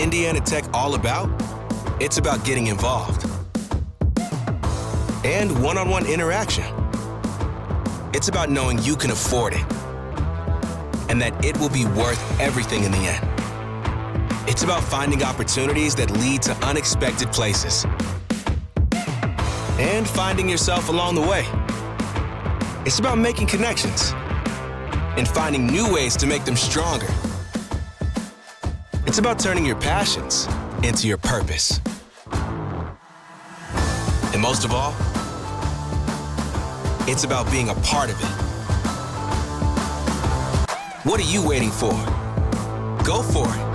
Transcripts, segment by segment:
Indiana Tech all about? It's about getting involved. And one-on-one interaction. It's about knowing you can afford it and that it will be worth everything in the end. It's about finding opportunities that lead to unexpected places and finding yourself along the way. It's about making connections and finding new ways to make them stronger. It's about turning your passions into your purpose. And most of all, it's about being a part of it. What are you waiting for? Go for it.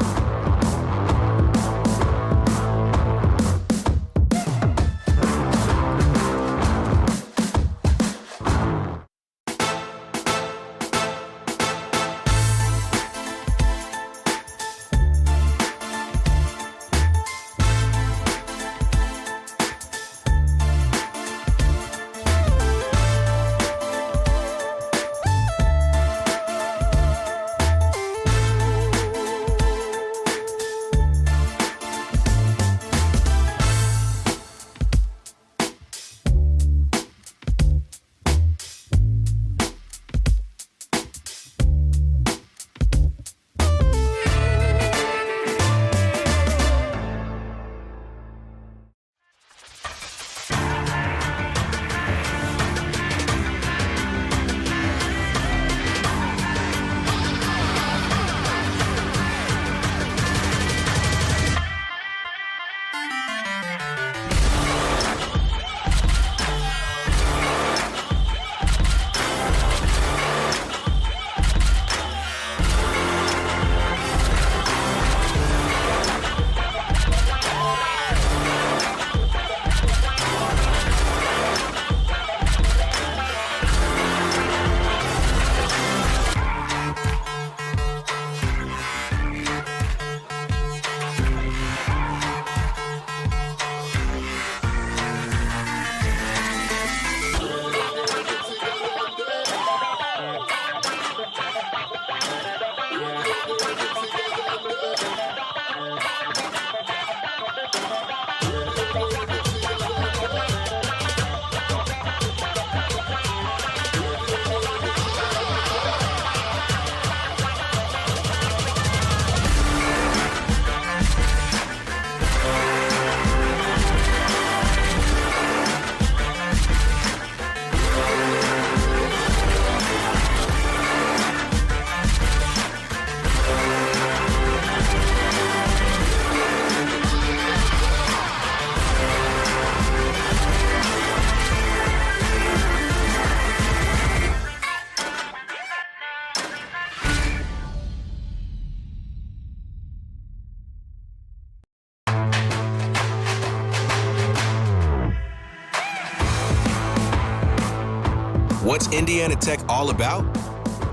What's Indiana Tech all about?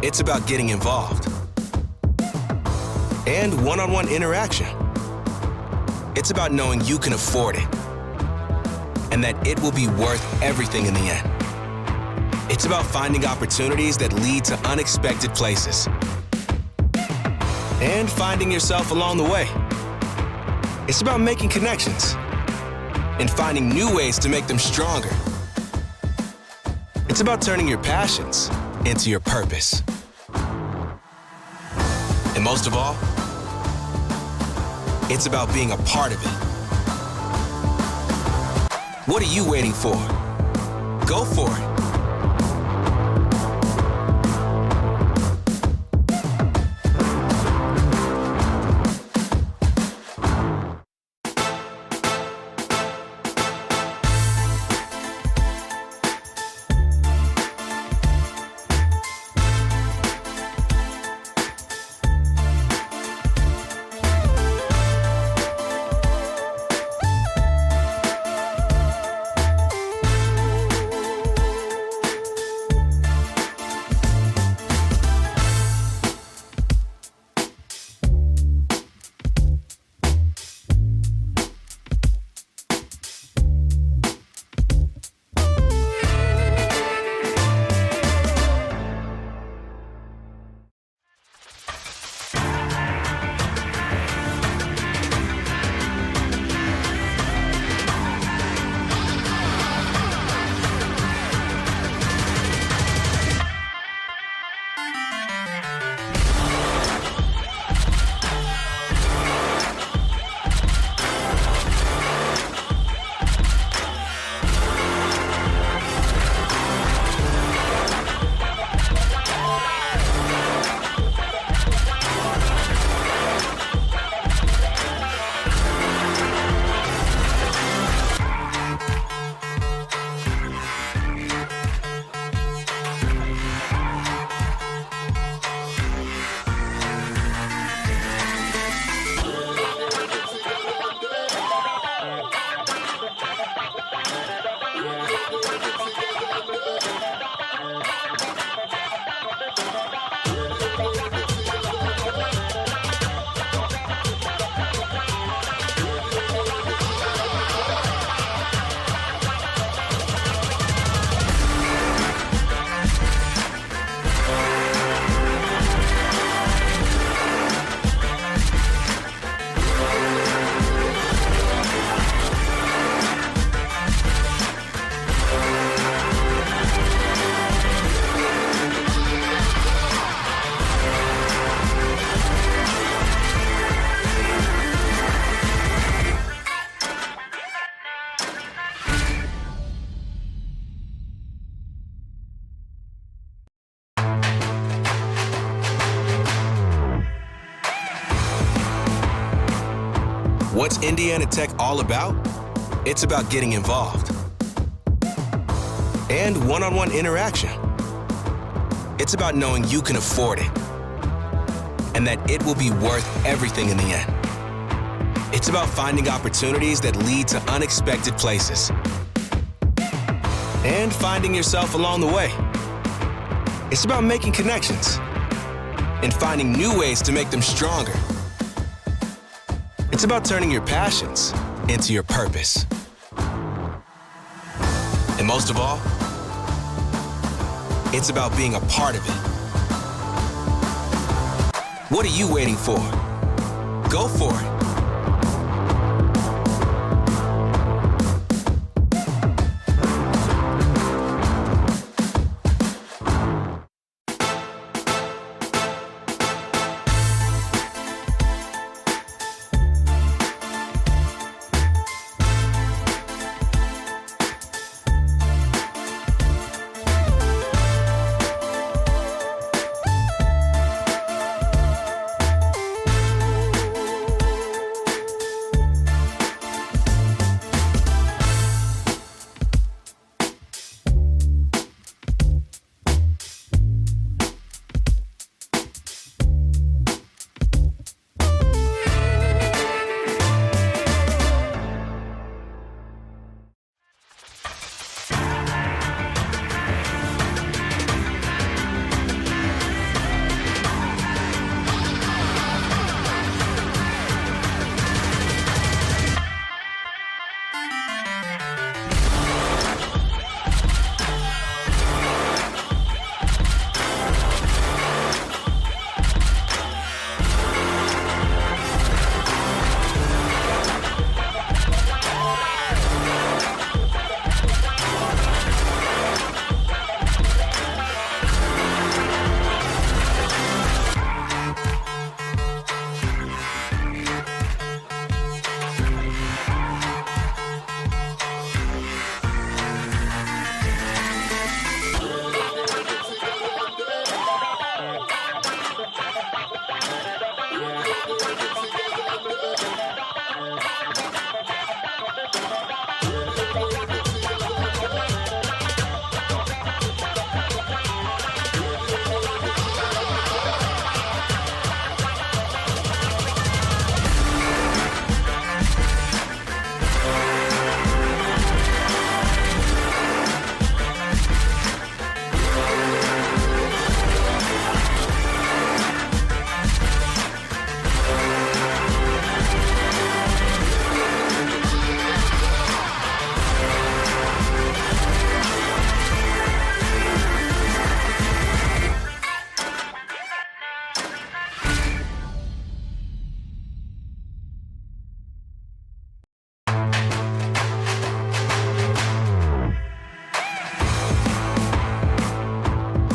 It's about getting involved and one-on-one interaction. It's about knowing you can afford it and that it will be worth everything in the end. It's about finding opportunities that lead to unexpected places and finding yourself along the way. It's about making connections and finding new ways to make them stronger. It's about turning your passions into your purpose. And most of all, it's about being a part of it. What are you waiting for? Go for it. What's Indiana Tech all about? It's about getting involved and one-on-one interaction. It's about knowing you can afford it and that it will be worth everything in the end. It's about finding opportunities that lead to unexpected places and finding yourself along the way. It's about making connections and finding new ways to make them stronger. It's about turning your passions into your purpose. And most of all, it's about being a part of it. What are you waiting for? Go for it.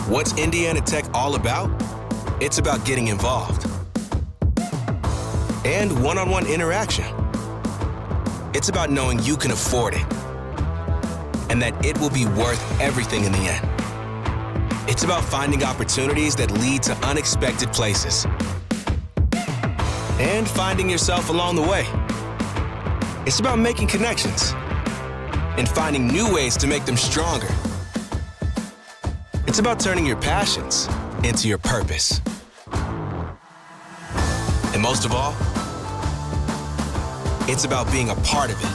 What's Indiana Tech all about? It's about getting involved and one-on-one interaction. It's about knowing you can afford it and that it will be worth everything in the end. It's about finding opportunities that lead to unexpected places and finding yourself along the way. It's about making connections and finding new ways to make them stronger. It's about turning your passions into your purpose. And most of all, it's about being a part of it.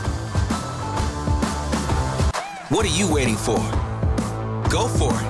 What are you waiting for? Go for it.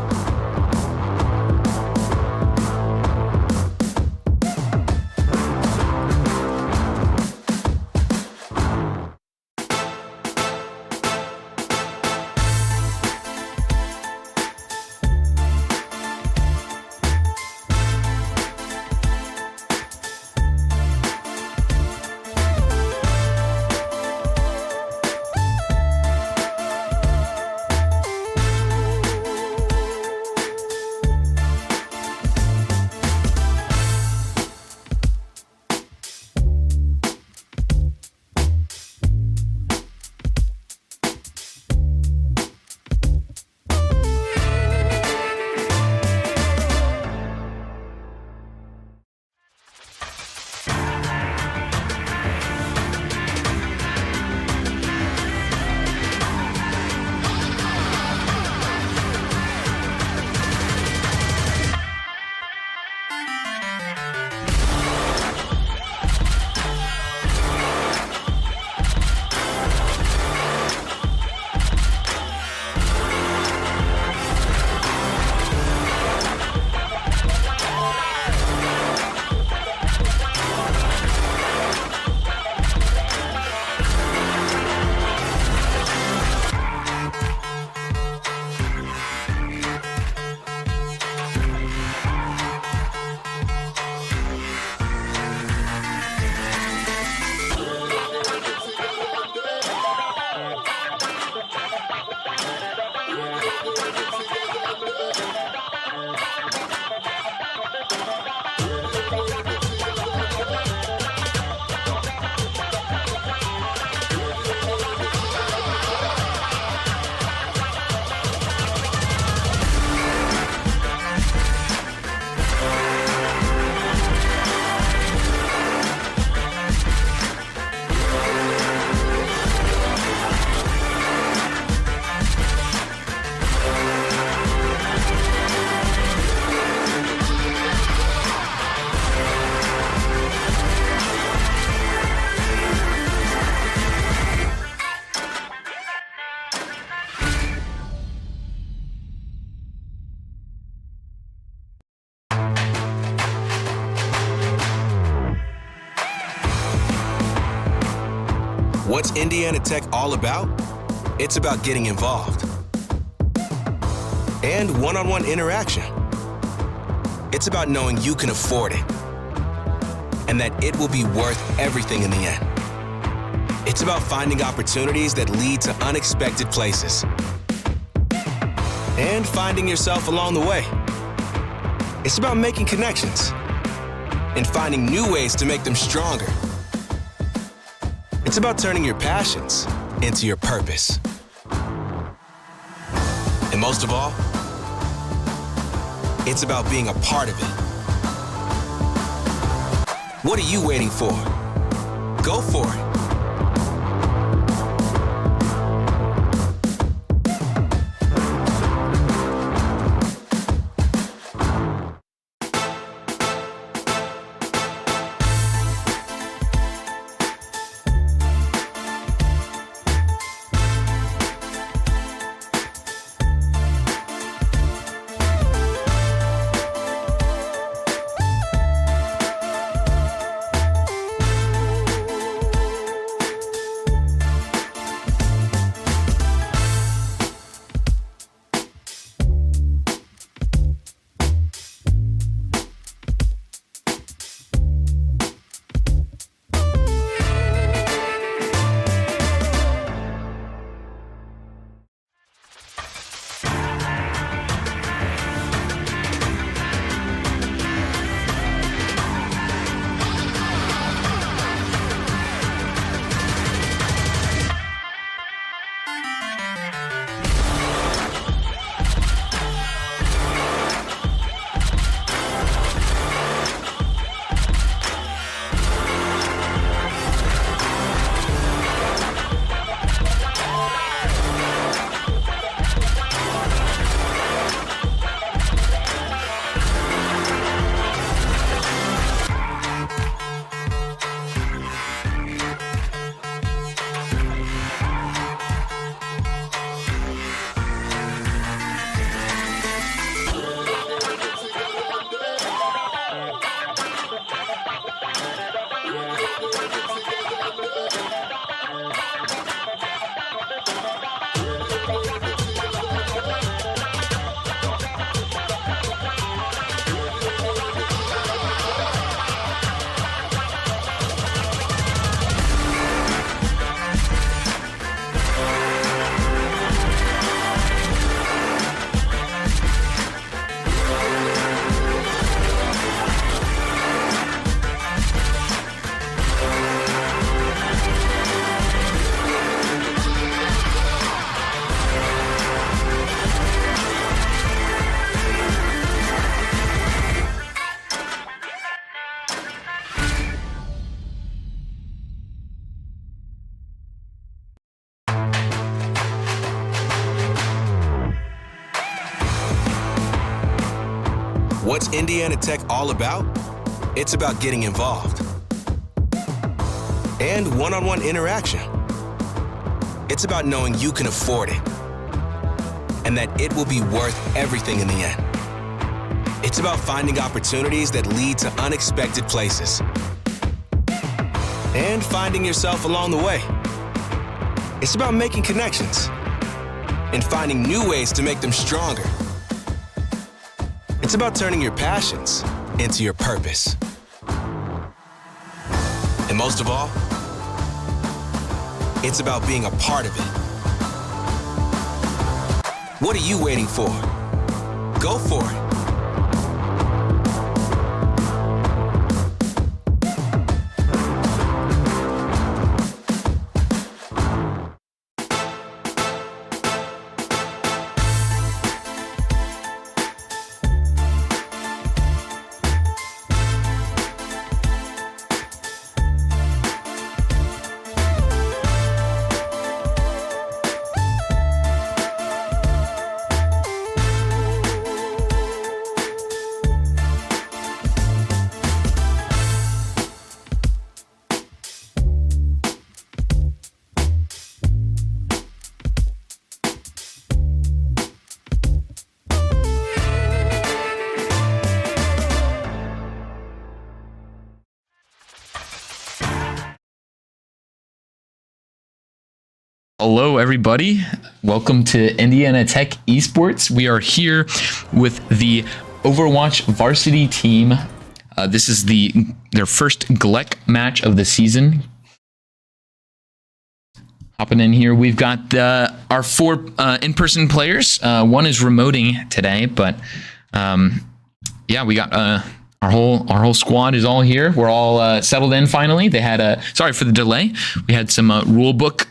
What's Indiana Tech all about? It's about getting involved. And one-on-one interaction. It's about knowing you can afford it and that it will be worth everything in the end. It's about finding opportunities that lead to unexpected places and finding yourself along the way. It's about making connections and finding new ways to make them stronger. It's about turning your passions into your purpose. And most of all, it's about being a part of it. What are you waiting for? Go for it. What's Indiana Tech all about? It's about getting involved and one-on-one interaction. It's about knowing you can afford it and that it will be worth everything in the end. It's about finding opportunities that lead to unexpected places and finding yourself along the way. It's about making connections and finding new ways to make them stronger. It's about turning your passions into your purpose. And most of all, it's about being a part of it. What are you waiting for? Go for it. Hello, everybody. Welcome to Indiana Tech Esports. We are here with the Overwatch varsity team. This is their first GLEC match of the season. Hopping in here, we've got our 4 in-person players. One is remoting today, but yeah, we got our whole squad is all here. We're all settled in finally. They had sorry for the delay. We had some rule book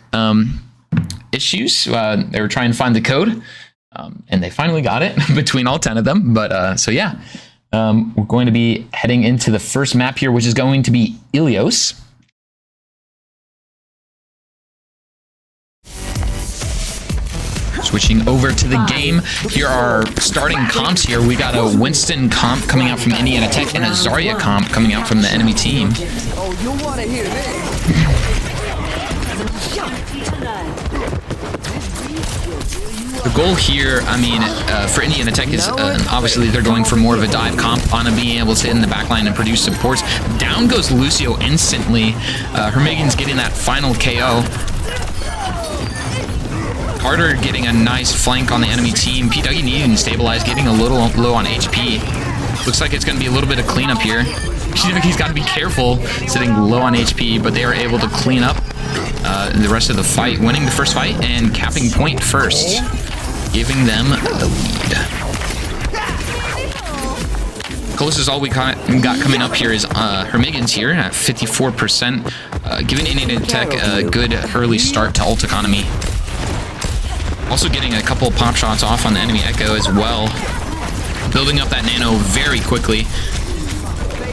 issues. They were trying to find the code, and they finally got it between all 10 of them. But so yeah, we're going to be heading into the first map here, which is going to be Ilios. Switching over to the game, here are starting comps here. We got a Winston comp coming out from Indiana Tech and a Zarya comp coming out from the enemy team. Oh, you'll want to hear this. The goal here, I mean, for Indiana Tech is obviously they're going for more of a dive comp on being able to hit in the backline and produce supports. Down goes Lucio instantly. Hermegan's getting that final KO. Carter getting a nice flank on the enemy team. P-Dougie needing to stabilize, getting a little low on HP. Looks like it's going to be a little bit of cleanup here. P-Dougie's got to be careful sitting low on HP, but they are able to clean up the rest of the fight, winning the first fight and capping point first, giving them the lead. Closest all we got coming up here is Hermegan's here at 54%, giving Indiana Tech a good early start to ult economy. Also getting a couple of pop shots off on the enemy Echo as well. Building up that nano very quickly.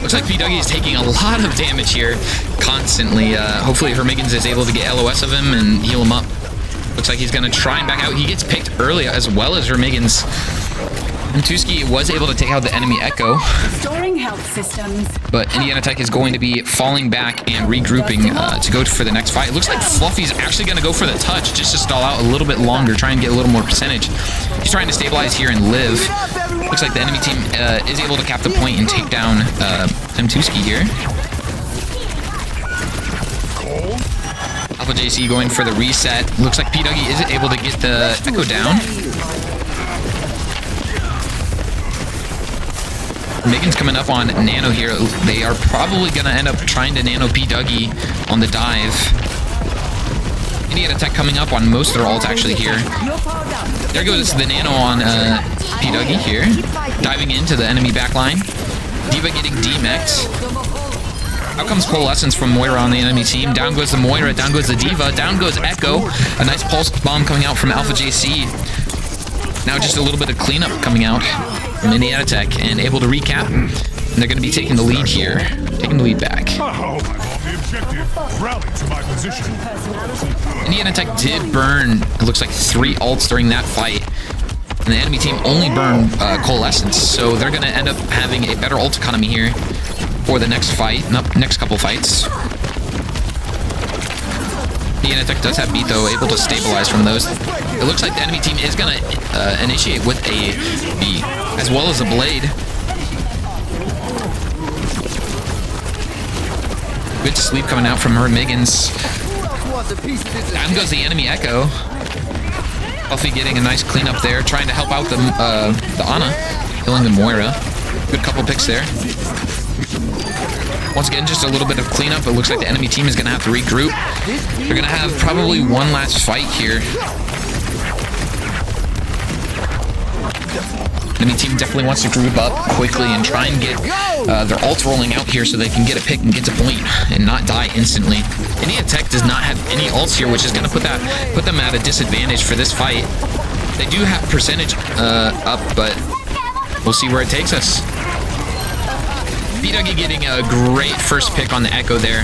Looks like P-Dougie is taking a lot of damage here constantly. Hopefully Hermegan's is able to get LOS of him and heal him up. Looks like he's going to try and back out. He gets picked early as well as Hermegan's. And Tuski was able to take out the enemy Echo. Restoring health systems. But Indiana Tech is going to be falling back and regrouping to go for the next fight. It looks like Fluffy's actually going to go for the touch just to stall out a little bit longer, try and get a little more percentage. He's trying to stabilize here and live. Looks like the enemy team is able to cap the point and take down Tuski here. Alpha JC going for the reset. Looks like P-Dougie is able to get the Echo down. Megan's coming up on Nano here. They are probably going to end up trying to Nano P-Dougie on the dive. Indiana Tech coming up on most of their ults actually here. There goes the Nano on P-Dougie here. Diving into the enemy backline. D.Va getting D-mexed. Out comes Coalescence from Moira on the enemy team. Down goes the Moira, down goes the D.Va, down goes Echo. A nice pulse bomb coming out from Alpha JC. Now just a little bit of cleanup coming out from Indiana Tech and able to recap. And they're going to be taking the lead here, taking the lead back. Indiana Tech did burn, it looks like 3 ults during that fight. And the enemy team only burned Coalescence, so they're going to end up having a better ult economy here for the next fight, next couple fights. Indiana Tech does have beat though, able to stabilize from those. It looks like the enemy team is going to initiate with a B as well as a Blade. Good sleep coming out from Hermegan's. Down goes the enemy Echo. Buffy getting a nice cleanup there, trying to help out the Ana, killing the Moira. Good couple picks there. Once again, just a little bit of cleanup. It looks like the enemy team is going to have to regroup. They're going to have probably one last fight here. Enemy team definitely wants to group up quickly and try and get their ults rolling out here so they can get a pick and get to point and not die instantly. Indiana Tech does not have any ults here, which is going to put them at a disadvantage for this fight. They do have percentage up, but we'll see where it takes us. P-Dougie getting a great first pick on the Echo there.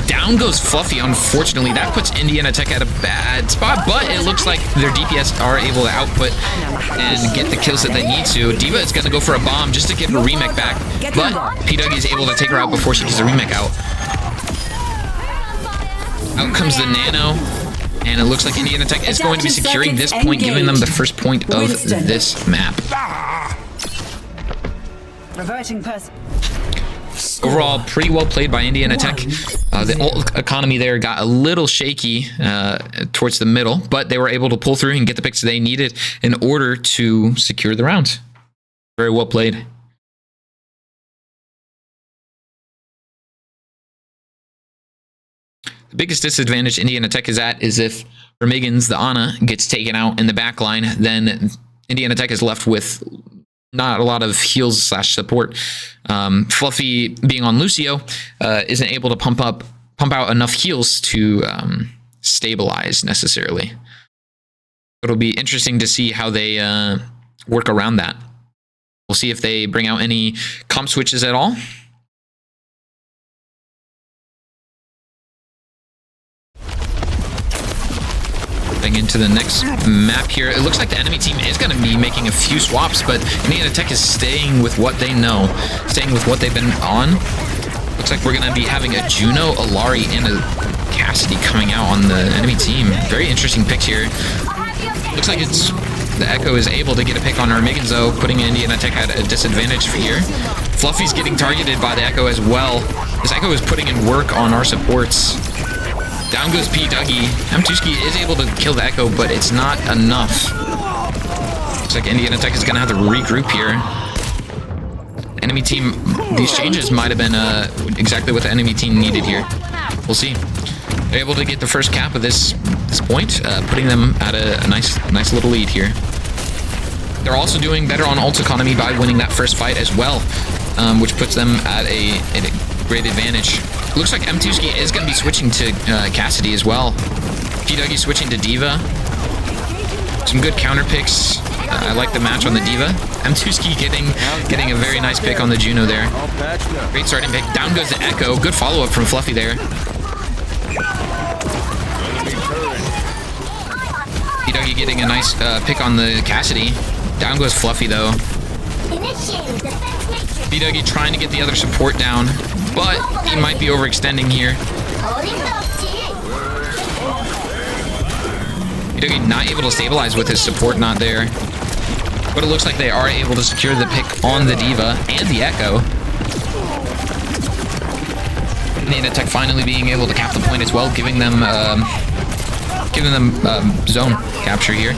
Down goes Fluffy, unfortunately. That puts Indiana Tech at a bad spot, but it looks like their DPS are able to output and get the kills that they need to. D.Va is going to go for a bomb just to get her remake back, but P-Dougie is able to take her out before she gets the remake out. Out comes the Nano, and it looks like Indiana Tech is going to be securing this point, giving them the first point of this map. Reverting person. Overall, pretty well played by Indiana Tech. The ult economy there got a little shaky towards the middle, but they were able to pull through and get the picks they needed in order to secure the round. Very well played. The biggest disadvantage Indiana Tech is at is if Vermigans, the Ana, gets taken out in the back line, then Indiana Tech is left with not a lot of heals / support. Fluffy, being on Lucio, isn't able to pump out enough heals to stabilize necessarily. It'll be interesting to see how they work around that. We'll see if they bring out any comp switches at all. Into the next map here. It looks like the enemy team is going to be making a few swaps, but Indiana Tech is staying with what they know, staying with what they've been on. Looks like we're going to be having a Juno, a Lari, and a Cassidy coming out on the enemy team. Very interesting picks here. Looks like it's the Echo is able to get a pick on Armigans, though, putting Indiana Tech at a disadvantage for here. Fluffy's getting targeted by the Echo as well. This Echo is putting in work on our supports. Down goes P. Dougie. M2ski is able to kill the Echo, but it's not enough. Looks like Indiana Tech is going to have to regroup here. Enemy team, these changes might have been exactly what the enemy team needed here. We'll see. They're able to get the first cap of this point, putting them at a nice little lead here. They're also doing better on ult economy by winning that first fight as well, which puts them at a great advantage. Looks like M2ski is going to be switching to Cassidy as well. P. Dougie switching to D.Va. Some good counter picks. I like the match on the D.Va. M2ski getting a very nice pick on the Juno there. Great starting pick. Down goes the Echo. Good follow-up from Fluffy there. P. Dougie getting a nice pick on the Cassidy. Down goes Fluffy though. P. Dougie trying to get the other support down, but he might be overextending here. P. Dougie not able to stabilize with his support not there. But it looks like they are able to secure the pick on the D.Va and the Echo. Indiana Tech finally being able to cap the point as well, giving them zone capture here.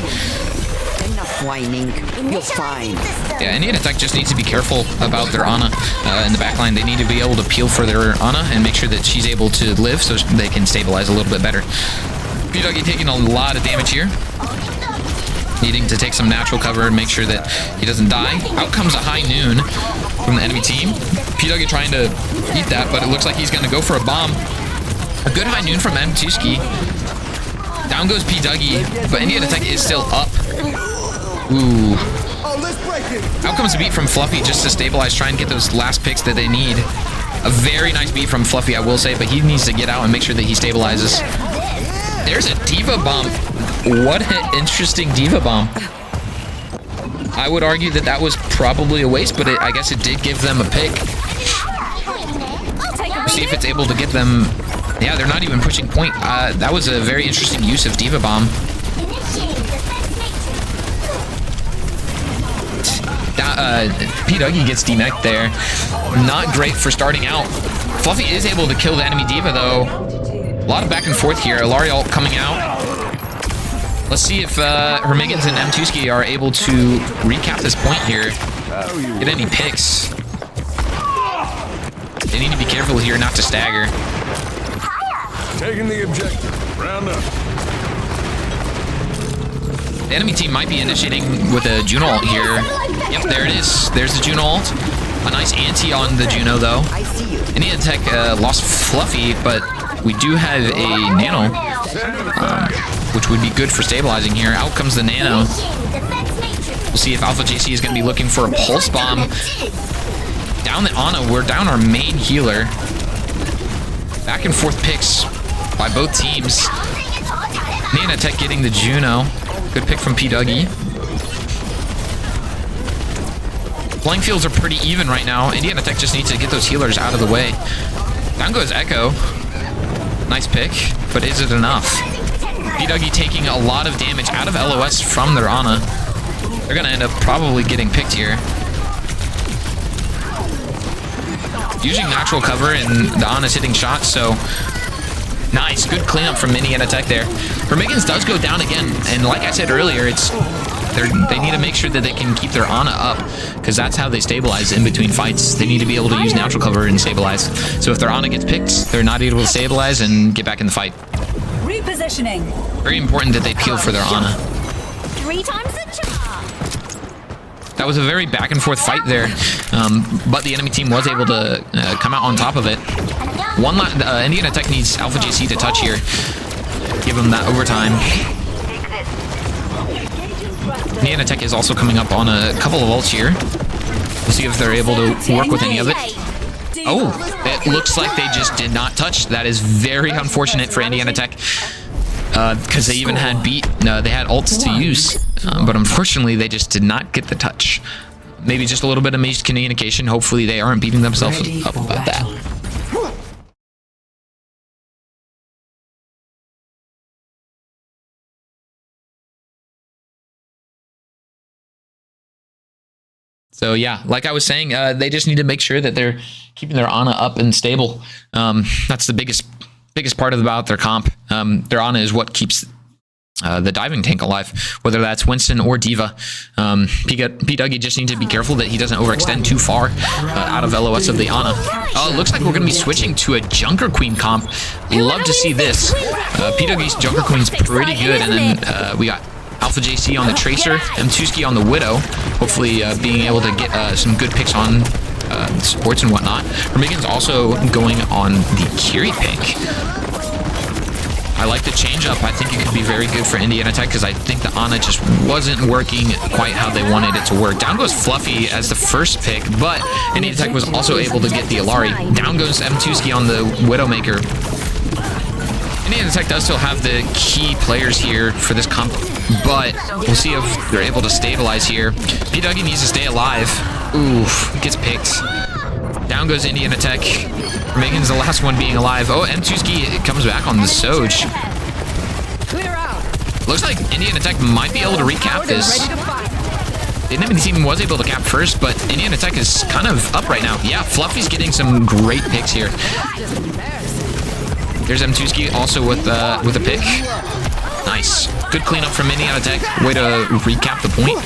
Whining. You're fine. Yeah, Indiana Tech just needs to be careful about their Ana in the backline. They need to be able to peel for their Ana and make sure that she's able to live so they can stabilize a little bit better. P. Dougie taking a lot of damage here. Needing to take some natural cover and make sure that he doesn't die. Out comes a high noon from the enemy team. P. Dougie trying to eat that, but it looks like he's going to go for a bomb. A good high noon from M2ski. Down goes P. Dougie, but Indiana Tech is still up. Ooh. Out comes a beat from Fluffy just to stabilize, try and get those last picks that they need. A very nice beat from Fluffy, I will say, but he needs to get out and make sure that he stabilizes. There's a D.Va bomb. What an interesting D.Va bomb. I would argue that that was probably a waste, but I guess it did give them a pick. See if it's able to get them. Yeah, they're not even pushing point. That was a very interesting use of D.Va bomb. P. Dougie gets demeched there. Not great for starting out. Fluffy is able to kill the enemy D.Va though. A lot of back and forth here. Alari ult coming out. Let's see if Hermigans and M2ski are able to recap this point here. Get any picks. They need to be careful here not to stagger. Taking the objective. Round up. The enemy team might be initiating with a Juno ult here. Yep, there it is. There's the Juno ult. A nice anti on the Juno though. Indiana Tech lost Fluffy, but we do have a Nano, which would be good for stabilizing here. Out comes the Nano. We'll see if Alpha JC is going to be looking for a Pulse Bomb. Down the Ana, we're down our main healer. Back and forth picks by both teams. Indiana Tech getting the Juno. Good pick from P. Dougie. Playing fields are pretty even right now. Indiana Tech just needs to get those healers out of the way. Down goes Echo. Nice pick, but is it enough? P. Dougie taking a lot of damage out of LOS from their Ana. They're going to end up probably getting picked here. using natural cover, and the Ana's hitting shots, so nice. Good cleanup from Indiana Tech there. Hermiggins does go down again, and like I said earlier, they need to make sure that they can keep their Ana up, because that's how they stabilize in between fights. They need to be able to use natural cover and stabilize. So if their Ana gets picked, they're not able to stabilize and get back in the fight. Repositioning. Very important that they peel for their Ana. 3 times the charge. That was a very back and forth fight there, but the enemy team was able to come out on top of it. Indiana Tech needs Alpha JC to touch here. Give them that overtime. Indiana Tech is also coming up on a couple of ults here. We'll see if they're able to work with any of it. Oh, it looks like they just did not touch. That is very unfortunate for Indiana Tech, because they even had they had ults to use, but unfortunately they just did not get the touch. Maybe just a little bit of miscommunication. Hopefully they aren't beating themselves up about that. So yeah, like I was saying, they just need to make sure that they're keeping their Ana up and stable. That's the biggest part about their comp. Their Ana is what keeps the diving tank alive, whether that's Winston or D.Va. P-Dougie just needs to be careful that he doesn't overextend too far out of LOS of the Ana. Oh, it looks like we're going to be switching to a Junker Queen comp. Love to see this. P-Dougie's Junker Queen's pretty good, and then we got Alpha JC on the Tracer, M2ski on the Widow, hopefully being able to get some good picks on supports and whatnot. Hermiggins also going on the Kiri pick. I like the change up. I think it could be very good for Indiana Tech, because I think the Ana just wasn't working quite how they wanted it to work. Down goes Fluffy as the first pick, but Indiana Tech was also able to get the Alari. Down goes M2ski on the Widowmaker. Indiana Tech does still have the key players here for this comp, but we'll see if they're able to stabilize here. P-Dougie needs to stay alive. Oof, gets picked. Down goes Indiana Tech. Megan's the last one being alive. Oh, M2ski comes back on the Soj. Looks like Indiana Tech might be able to recap this. The enemy team was able to cap first, but Indiana Tech is kind of up right now. Yeah, Fluffy's getting some great picks here. There's M2ski also with a pick. Nice. Good cleanup from Indiana Tech. Way to recap the point.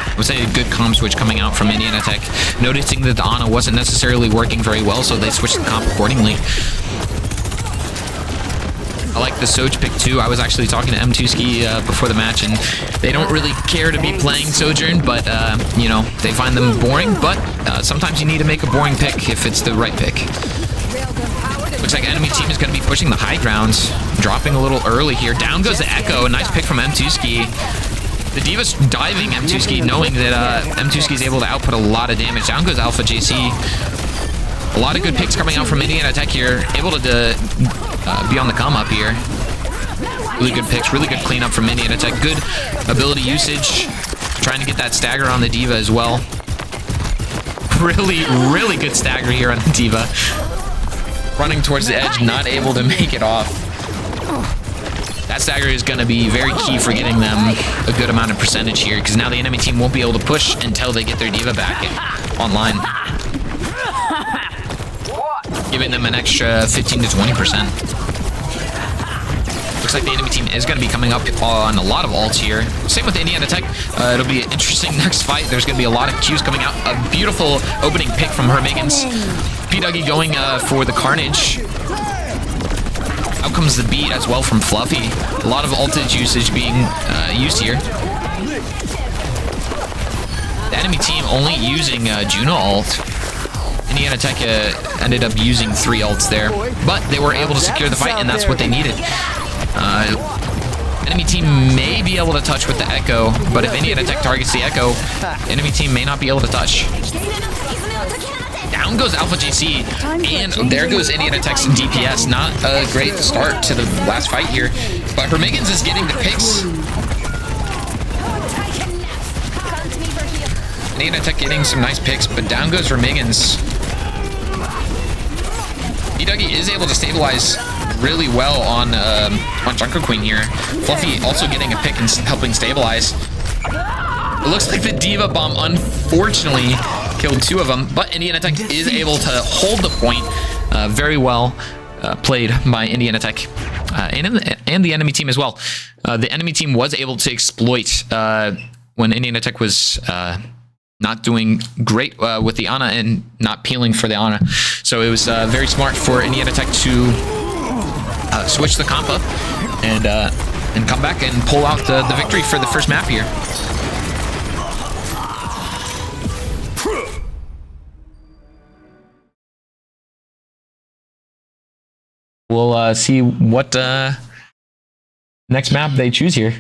I would say a good comp switch coming out from Indiana Tech, noticing that the Ana wasn't necessarily working very well, so they switched the comp accordingly. I like the Soj pick too. I was actually talking to M2ski before the match, and they don't really care to be playing Sojourn, but you know, they find them boring, but sometimes you need to make a boring pick if it's the right pick. Looks like enemy team is going to be pushing the high ground, dropping a little early here. Down goes the Echo. A nice pick from M2ski. The D.Va's diving M2ski, knowing that M2ski is able to output a lot of damage. Down goes Alpha JC. A lot of good picks coming out from Indiana Tech here. Able to be on the come up here. Really good picks, really good cleanup from Indiana Tech. Good ability usage. Trying to get that stagger on the D.Va as well. Really, really good stagger here on the D.Va. Running towards the edge, not able to make it off. That stagger is going to be very key for getting them a good amount of percentage here, because now the enemy team won't be able to push until they get their D.Va back online. Giving them an extra 15 to 20%. Looks like the enemy team is going to be coming up on a lot of ults here. Same with Indiana Tech. It'll be an interesting next fight. There's going to be a lot of Qs coming out. A beautiful opening pick from Hermiggins. P-Dougie going for the Carnage. Out comes the beat as well from Fluffy. A lot of ultage usage being used here. The enemy team only using Juno ult. Indiana Tech ended up using 3 ults there, but they were able to secure the fight, and that's what they needed. Enemy team may be able to touch with the Echo, but if Indiana Tech targets the Echo, enemy team may not be able to touch. Down goes Alpha JC, and there goes Indiana Tech's DPS. Not a great start to the last fight here, but Hermiggins is getting the picks. Indiana Tech getting some nice picks, but down goes Hermiggins. P-Dougie is able to stabilize really well on Junker Queen here. Fluffy also getting a pick and helping stabilize. It looks like the D.Va bomb, unfortunately, killed 2 of them, but Indiana Tech is able to hold the point very well. Played by Indiana Tech and the enemy team as well. The enemy team was able to exploit when Indiana Tech was not doing great with the Ana and not peeling for the Ana. So it was very smart for Indiana Tech to switch the compa and come back and pull out the victory for the first map here. We'll see what next map they choose here.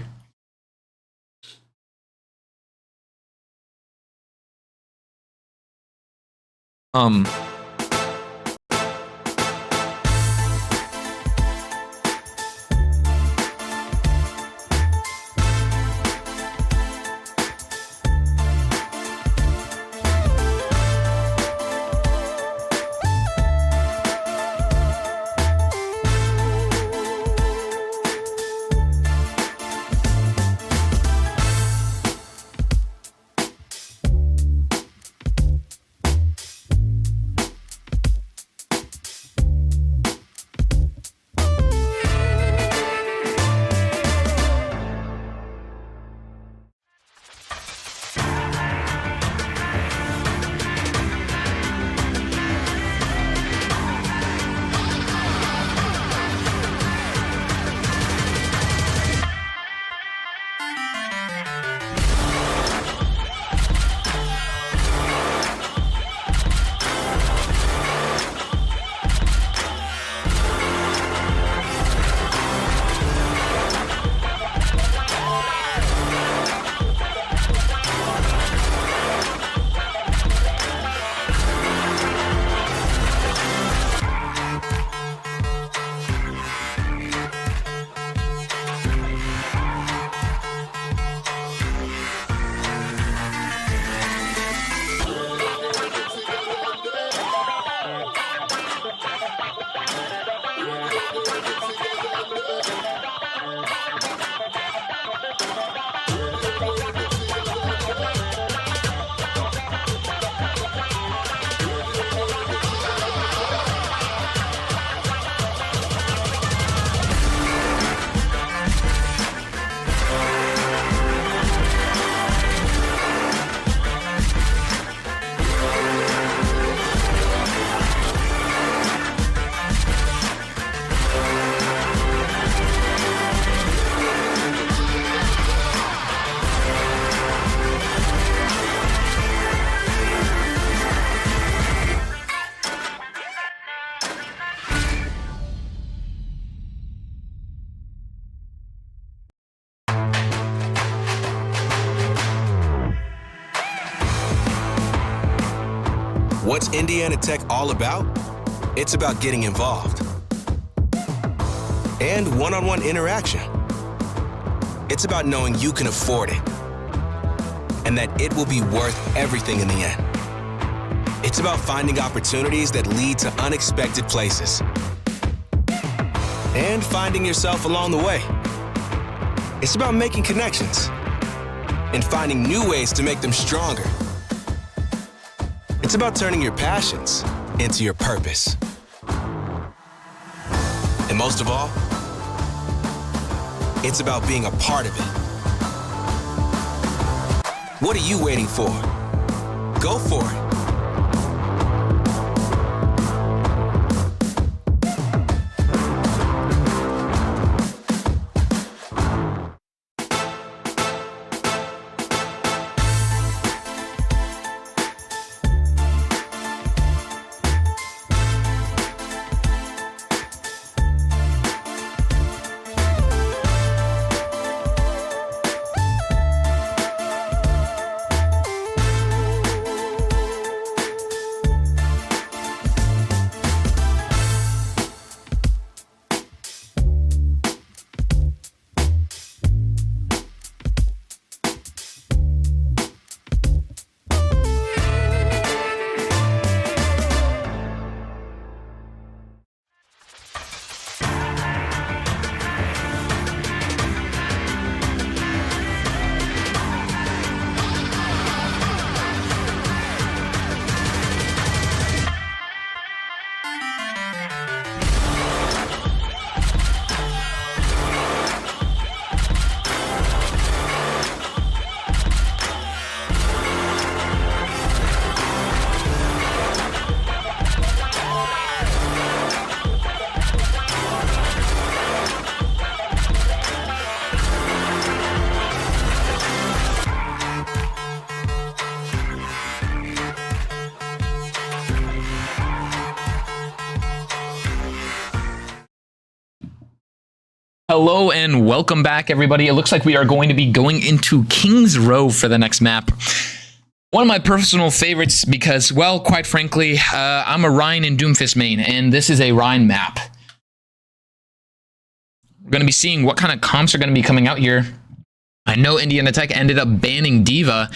What's Indiana Tech all about? It's about getting involved. And one-on-one interaction. It's about knowing you can afford it. And that it will be worth everything in the end. It's about finding opportunities that lead to unexpected places. And finding yourself along the way. It's about making connections and finding new ways to make them stronger. It's about turning your passions into your purpose. And most of all, it's about being a part of it. What are you waiting for? Go for it. Hello and welcome back, everybody. It looks like we are going to be going into King's Row for the next map. One of my personal favorites because, well, quite frankly, I'm a Rhine and Doomfist main, and this is a Rhine map. We're going to be seeing what kind of comps are going to be coming out here. I know Indiana Tech ended up banning D.Va.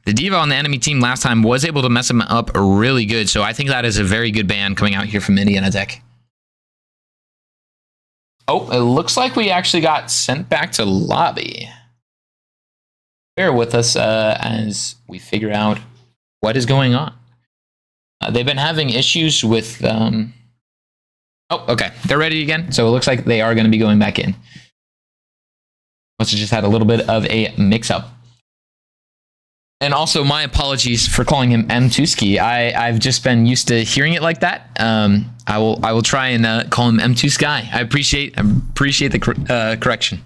The D.Va on the enemy team last time was able to mess them up really good, so I think that is a very good ban coming out here from Indiana Tech. Oh, it looks like we actually got sent back to lobby. Bear with us as we figure out what is going on. They've been having issues with... Oh, okay. They're ready again. So it looks like they are going to be going back in. Must have just had a little bit of a mix-up. And also, my apologies for calling him M2ski. I've just been used to hearing it like that. I will try and call him M2 Sky. I appreciate the correction.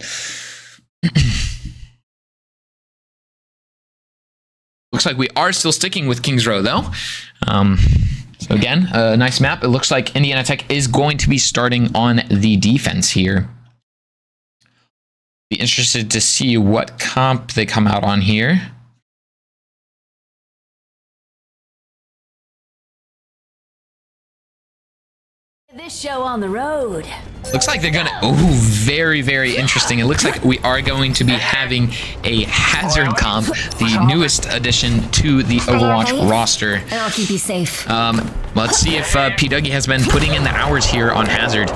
Looks like we are still sticking with King's Row, though. So again, a nice map. It looks like Indiana Tech is going to be starting on the defense here. Be interested to see what comp they come out on here. This show on the road. Looks like they're gonna... Oh, very, very interesting. It looks like we are going to be having a Hazard comp, the newest addition to the Overwatch roster. I'll keep you safe. Let's see if P. Dougie has been putting in the hours here on Hazard.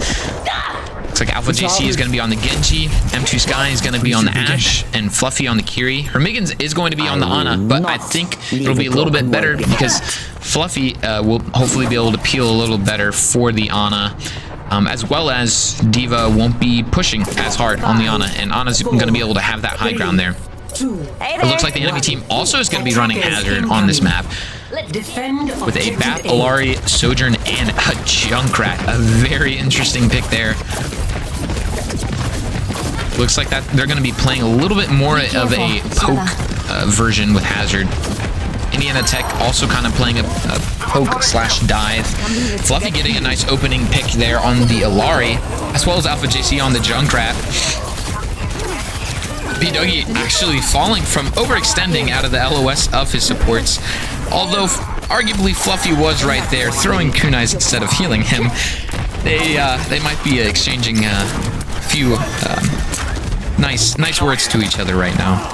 Looks like Alpha JC is going to be on the Genji, M2 Sky is going to be on the Ashe, and Fluffy on the Kiri. Hermiggins is going to be on the Ana, but I think it'll be a little bit better because Fluffy will hopefully be able to peel a little better for the Ana, as well as D.Va won't be pushing as hard on the Ana, and Ana's going to be able to have that high ground there. It looks like the enemy team also is going to be running Hazard on this map, with a Bat, Alari, Sojourn, and a Junkrat. A very interesting pick there. Looks like that they're going to be playing a little bit more of a poke version with Hazard. Indiana Tech also kind of playing a poke slash dive. Fluffy getting a nice opening pick there on the Alari, as well as Alpha JC on the Junkrat. P. Dougie actually falling from overextending out of the LOS of his supports. Although arguably Fluffy was right there, throwing kunais instead of healing him. They might be exchanging a few nice words to each other right now.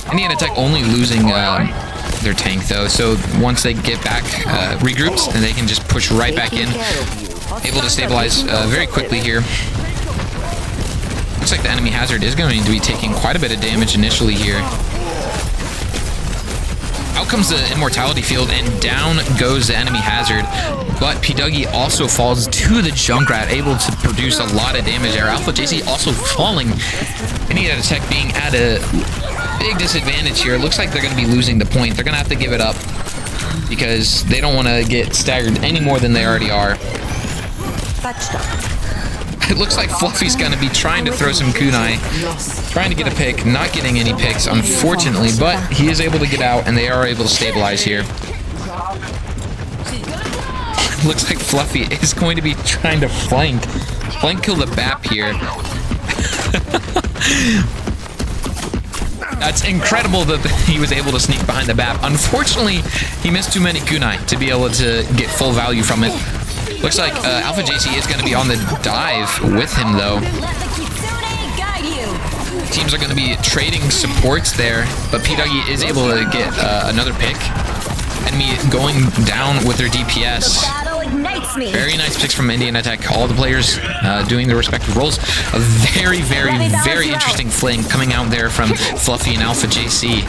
Indiana Tech only losing their tank though, so once they get back regrouped, and they can just push right back in, able to stabilize very quickly here. Looks like the enemy Hazard is going to be taking quite a bit of damage initially here. Out comes the Immortality Field, and down goes the enemy Hazard. But P. Dougie also falls to the Junkrat, able to produce a lot of damage there. Alpha JC also falling. Indiana Tech being at a big disadvantage here. It looks like they're going to be losing the point. They're going to have to give it up because they don't want to get staggered any more than they already are. It looks like Fluffy's going to be trying to throw some kunai, trying to get a pick, not getting any picks, unfortunately, but he is able to get out, and they are able to stabilize here. Looks like Fluffy is going to be trying to flank kill the BAP here. That's incredible that he was able to sneak behind the BAP. Unfortunately, he missed too many kunai to be able to get full value from it. Looks like Alpha JC is going to be on the dive with him, though. Teams are going to be trading supports there, but P. Dougie is able to get another pick. Enemy going down with their DPS. Very nice picks from Indiana Tech. All the players doing their respective roles. A very, very, very interesting fling coming out there from Fluffy and Alpha JC.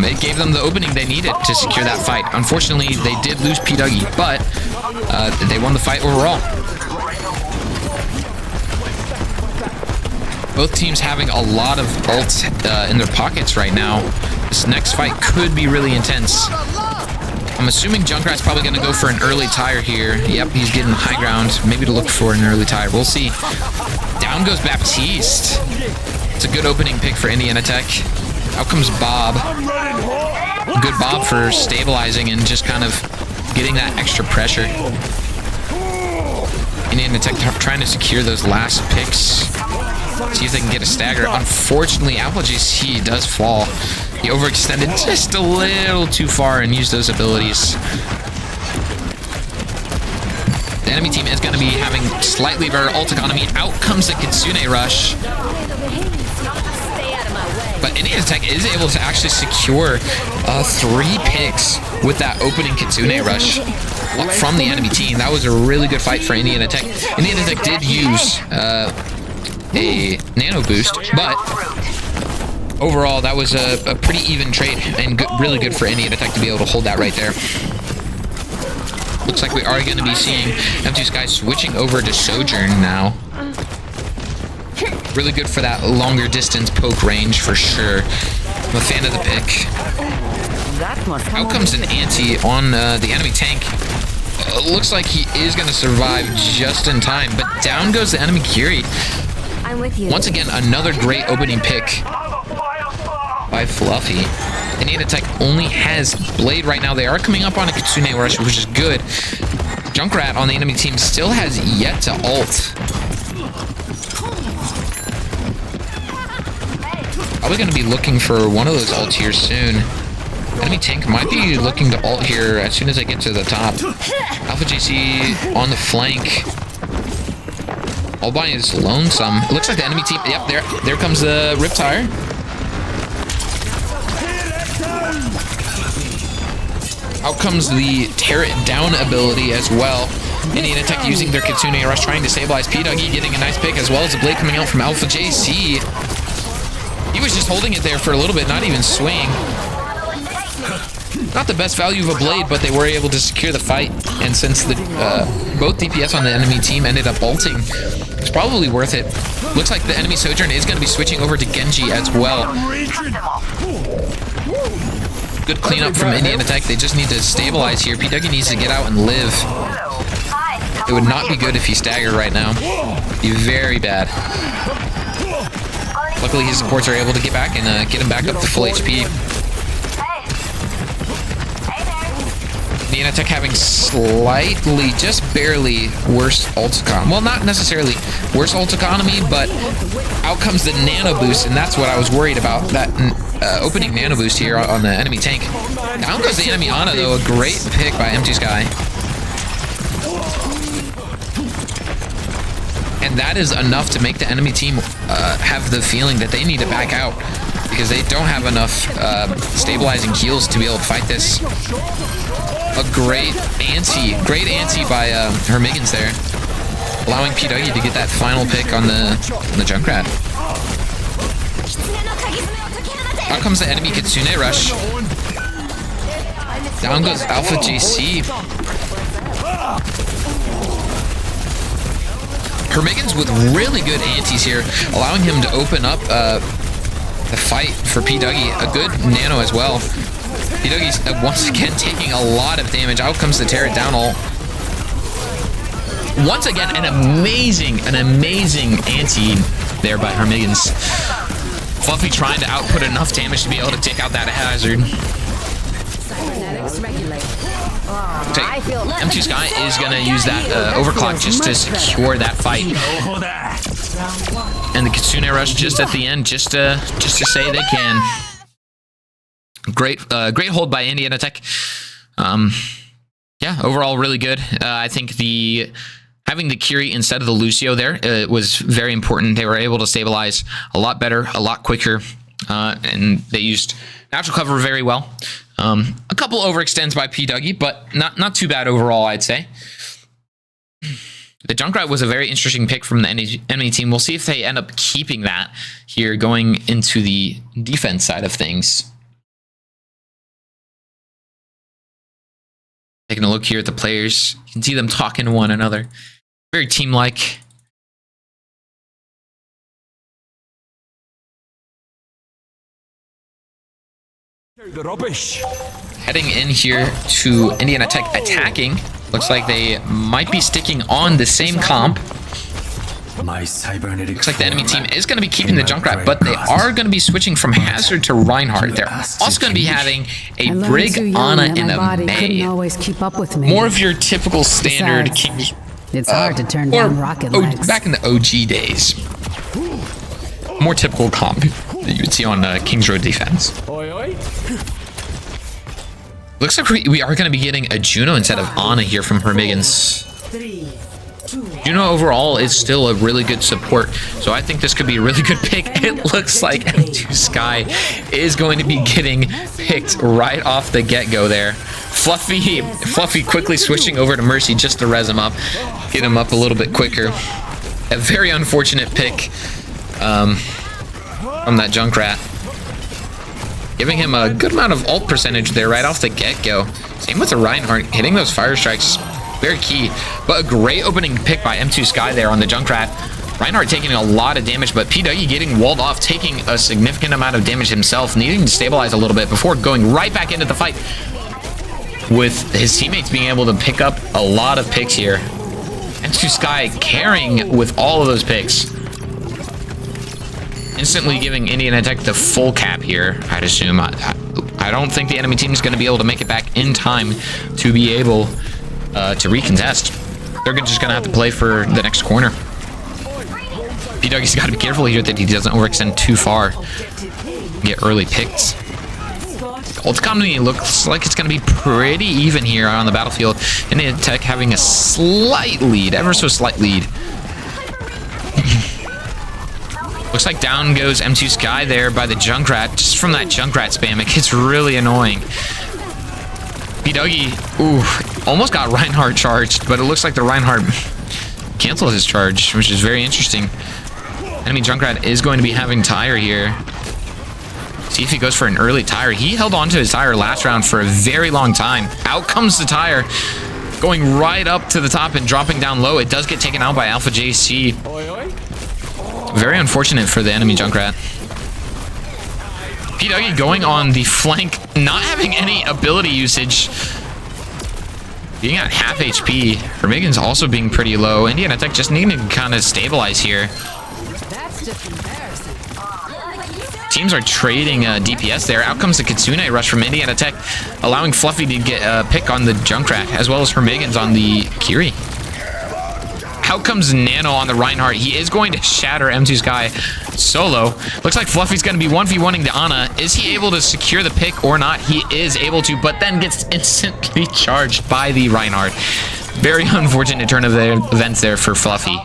It gave them the opening they needed to secure that fight. Unfortunately, they did lose P. Dougie, but they won the fight overall. Both teams having a lot of ults in their pockets right now. This next fight could be really intense. I'm assuming Junkrat's probably going to go for an early tire here. Yep, he's getting high ground. Maybe to look for an early tire. We'll see. Down goes Baptiste. It's a good opening pick for Indiana Tech. Out comes Bob. Good Bob for stabilizing and just kind of getting that extra pressure. Indiana Indiana Tech trying to secure those last picks. See if they can get a stagger. Unfortunately, Alpha JC does fall. He overextended just a little too far and used those abilities. The enemy team is going to be having slightly better ult economy. Out comes the Kitsune Rush. But Indiana Tech is able to actually secure 3 picks with that opening Kitsune Rush from the enemy team. That was a really good fight for Indiana Tech. Indiana Tech did use a nano boost, but overall that was a pretty even trade and really good for Indiana Tech to be able to hold that right there. Looks like we are going to be seeing M2 Sky switching over to Sojourn now. Really good for that longer distance poke range for sure. I'm a fan of the pick. Out comes an anti on the enemy tank. Looks like he is going to survive just in time, but down goes the enemy Kiri. I'm with you. Once again, another great opening pick by Fluffy. Indiana Tech only has Blade right now. They are coming up on a Kitsune Rush, which is good. Junkrat on the enemy team still has yet to ult. Probably going to be looking for one of those ults here soon. Enemy tank might be looking to ult here as soon as I get to the top. Alpha JC on the flank. All by is lonesome. It looks like the enemy team. Yep, there comes the Riptire. Out comes the tear it down ability as well. Indiana Tech using their Kitsune Rush, trying to stabilize P-Duggy, getting a nice pick, as well as the Blade coming out from Alpha JC. He was just holding it there for a little bit, not even swinging. Not the best value of a Blade, but they were able to secure the fight. And since the both DPS on the enemy team ended up ulting, it's probably worth it. Looks like the enemy Sojourn is going to be switching over to Genji as well. Good cleanup from Indiana Tech. They just need to stabilize here. P-Duggy needs to get out and live. It would not be good if he staggered right now. Be very bad. Luckily, his supports are able to get back and get him back up to full HP. Indiana Tech having slightly, just barely worse ult economy. Well, not necessarily worse ult economy, but out comes the nano boost, and that's what I was worried about. That opening nano boost here on the enemy tank. Down goes the enemy Ana, though. A great pick by M2 Sky. And that is enough to make the enemy team have the feeling that they need to back out, because they don't have enough stabilizing heals to be able to fight this. A great anti by Hermiggins there, allowing P-Duggy to get that final pick on the Junkrat. Out comes the enemy Kitsune Rush. Down goes Alpha JC. Hermiggins with really good antis here, allowing him to open up the fight for P-Duggy. A good nano as well. P-Duggy's once again taking a lot of damage. Out comes the tear it down ult. Once again, an amazing anti there by Hermiggins. Fluffy trying to output enough damage to be able to take out that hazard. M2 Sky is going to use that overclock just to secure that fight. And the Kitsune Rush just at the end, just to say they can. Great hold by Indiana Tech. Yeah, overall really good. I think having the Kiri instead of the Lucio there was very important. They were able to stabilize a lot better, a lot quicker, and they used natural cover very well. A couple overextends by P-Duggy, but not too bad overall, I'd say. The Junkrat was a very interesting pick from the enemy team. We'll see if they end up keeping that here going into the defense side of things. Taking a look here at the players, you can see them talking to one another. Very team-like. The rubbish. Heading in here to Indiana Tech attacking. Looks like they might be sticking on the same comp. Looks like the enemy team is going to be keeping the Junkrat, but they are going to be switching from Hazard to Reinhardt. They're also going to be having a Brig, Ana, and a May. Always keep up with me. More of your typical standard King It's hard to turn or down rocket legs. back in the OG days. More typical comp that you would see on King's Road defense. Oi, oi. Looks like we are going to be getting a Juno instead of Ana here from Hermigans. Juno overall is still a really good support, so I think this could be a really good pick. It looks like M2 Sky is going to be getting picked right off the get-go there. Fluffy quickly switching over to Mercy just to res him up, get him up a little bit quicker. A very unfortunate pick from that Junkrat. Giving him a good amount of ult percentage there right off the get-go. Same with the Reinhardt, hitting those fire strikes, very key. But a great opening pick by M2 Sky there on the Junkrat. Reinhardt taking a lot of damage, but P Dougie getting walled off, taking a significant amount of damage himself, needing to stabilize a little bit before going right back into the fight. With his teammates being able to pick up a lot of picks here. M2 Sky carrying with all of those picks. Instantly giving Indiana Tech the full cap here, I'd assume. I don't think the enemy team is going to be able to make it back in time to be able to recontest. They're just going to have to play for the next corner. P-Dougie's got to be careful here that he doesn't overextend too far. Get early picks. Ult economy looks like it's going to be pretty even here on the battlefield. Indiana Tech having a slight lead, ever so slight lead. Looks like down goes M2 Sky there by the Junkrat. Just from that Junkrat spam, it gets really annoying. P-Dougie, ooh, almost got Reinhardt charged, but it looks like the Reinhardt canceled his charge, which is very interesting. Enemy Junkrat is going to be having Tire here. See if he goes for an early Tire. He held on to his Tire last round for a very long time. Out comes the Tire, going right up to the top and dropping down low. It does get taken out by Alpha JC. Very unfortunate for the enemy Junkrat. P-Dougie going on the flank, not having any ability usage. Being at half HP. Hermigan's also being pretty low. Indiana Tech just needing to kind of stabilize here. That's just embarrassing. Teams are trading DPS there. Out comes the Kitsune rush from Indiana Tech, allowing Fluffy to get a pick on the Junkrat, as well as Hermigan's on the Kiri. Out comes Nano on the Reinhardt. He is going to shatter M2 Sky solo. Looks like Fluffy's going to be 1v1ing the Ana. Is he able to secure the pick or not? He is able to, but then gets instantly charged by the Reinhardt. Very unfortunate turn of the events there for Fluffy.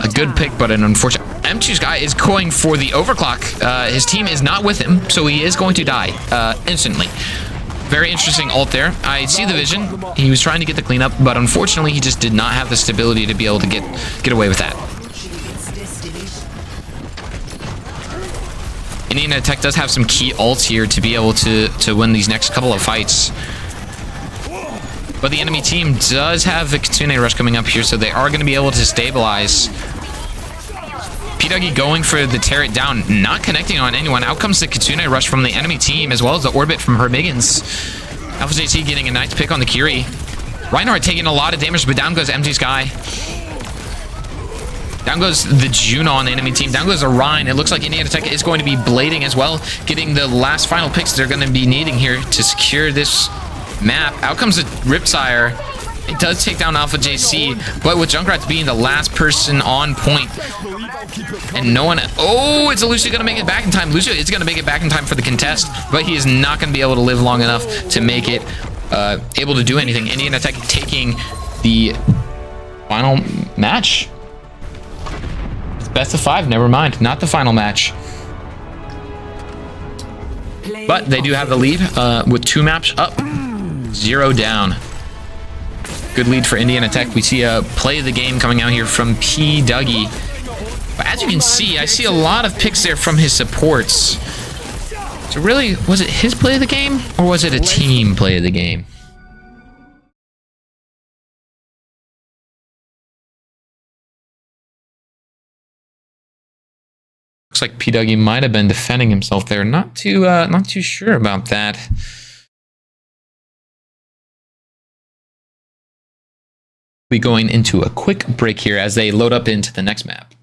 A good pick, but an unfortunate... M2 Sky is going for the overclock. His team is not with him, so he is going to die instantly. Very interesting ult there. I see the vision. He was trying to get the cleanup, but unfortunately he just did not have the stability to be able to get away with that. Indiana Tech does have some key ults here to be able to win these next couple of fights. But the enemy team does have a Kitsune rush coming up here, so they are going to be able to stabilize. P-Dougie going for the tear it down, not connecting on anyone. Out comes the Kitsune rush from the enemy team, as well as the Orbit from Hermigans. Alpha JC getting a nice pick on the Kiri. Reinhardt taking a lot of damage, but down goes M2 Sky. Down goes the Juno on the enemy team. Down goes the Rhine. It looks like Indiana Tech is going to be blading as well, getting the last final picks they're going to be needing here to secure this map. Out comes the Ripsire. It does take down Alpha JC, but with Junkrat being the last person on point, and no one... Oh, it's Lucio going to make it back in time. Lucio is going to make it back in time for the contest, but he is not going to be able to live long enough to make it able to do anything. Indiana Tech taking the final match. It's best of 5, never mind. Not the final match. But they do have the lead with 2 maps up, 0 down. Good lead for Indiana Tech. We see a play of the game coming out here from P-Dougie. But as you can see, I see a lot of picks there from his supports. So really, was it his play of the game, or was it a team play of the game? Looks like P-Dougie might have been defending himself there. Not too sure about that. We'll be going into a quick break here as they load up into the next map.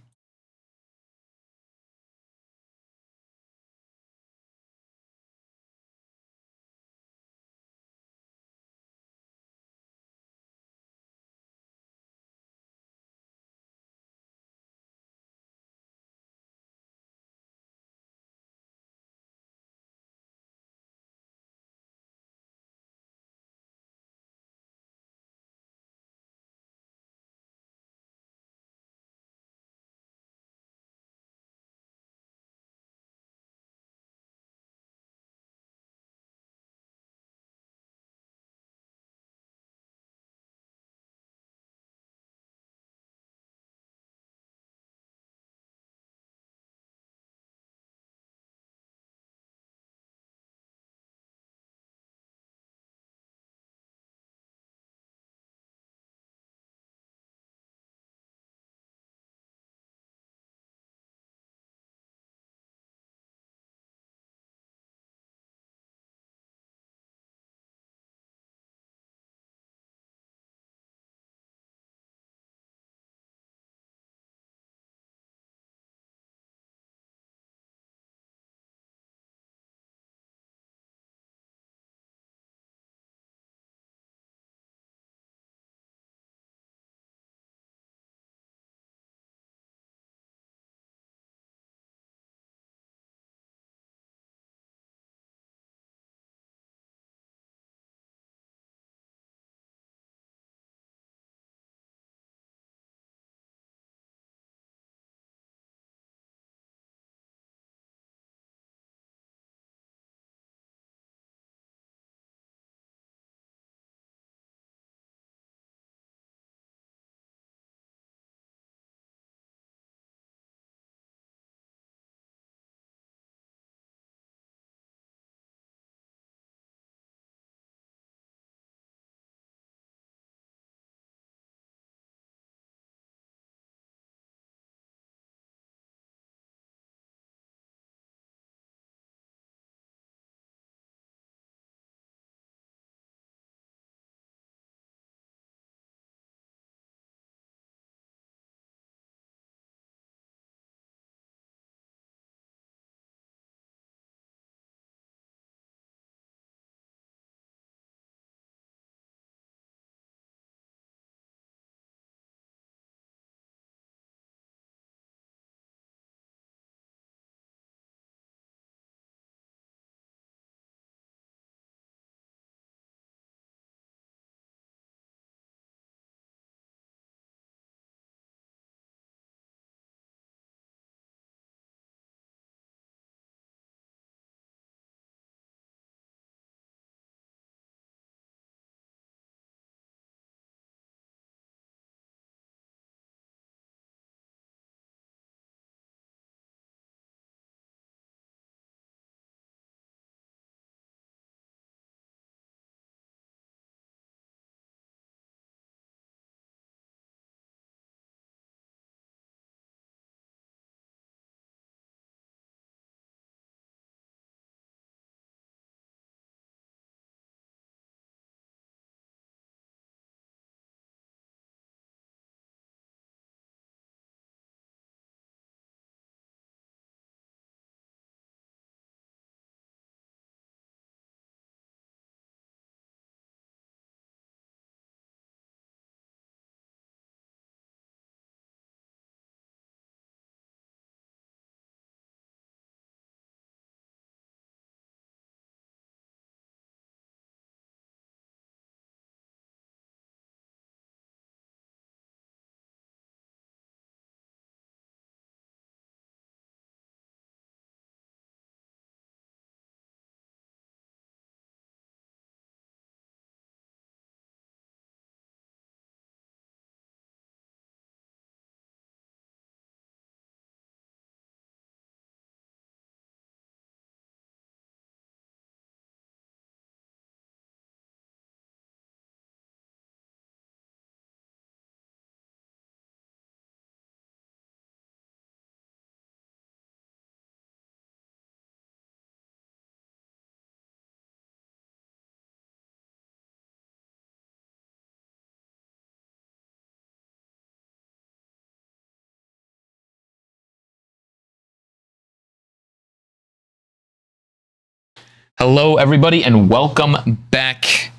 Hello, everybody, and welcome back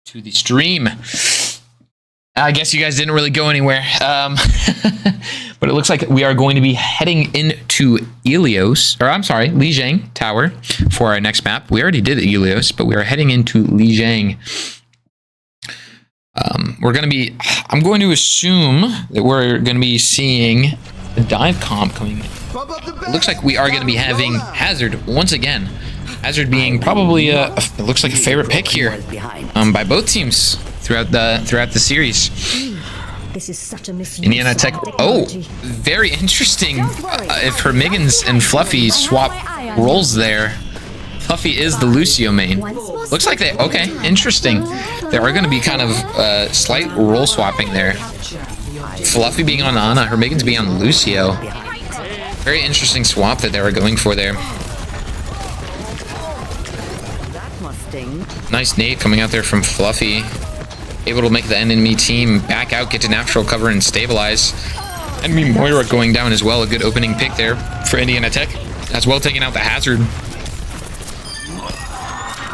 to the stream. I guess you guys didn't really go anywhere, but it looks like we are going to be heading into Lijiang Tower for our next map. We already did Helios, but we are heading into Lijiang. I'm going to assume that we're going to be seeing a dive comp coming in. It looks like we are going to be having Hazard once again. Hazard being probably it looks like a favorite pick here by both teams throughout the series. This is such a Indiana Tech. Oh, very interesting. If Hermiggins and Fluffy swap roles there, Fluffy is the Lucio main. Looks like they okay. Interesting. There are going to be kind of slight role swapping there. Fluffy being on Ana, Hermiggins being on Lucio. Very interesting swap that they were going for there. Nice nade coming out there from Fluffy. Able to make the enemy team back out, get to natural cover and stabilize. Enemy Moira going down as well. A good opening pick there for Indiana Tech. As well taking out the Hazard.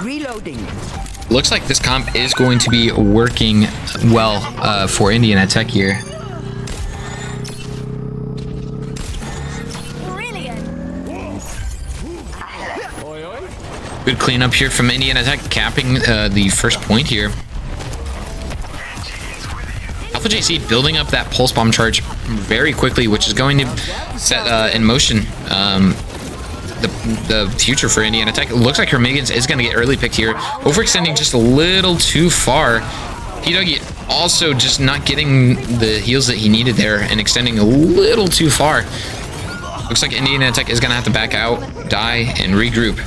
Reloading. Looks like this comp is going to be working well for Indiana Tech here. Good cleanup here from Indiana Tech, capping the first point here. Alpha JC building up that pulse bomb charge very quickly, which is going to set in motion the future for Indiana Tech. It looks like Hermiggins is going to get early picked here, overextending just a little too far. P-Doggy also just not getting the heals that he needed there and extending a little too far. Looks like Indiana Tech is going to have to back out, die, and regroup.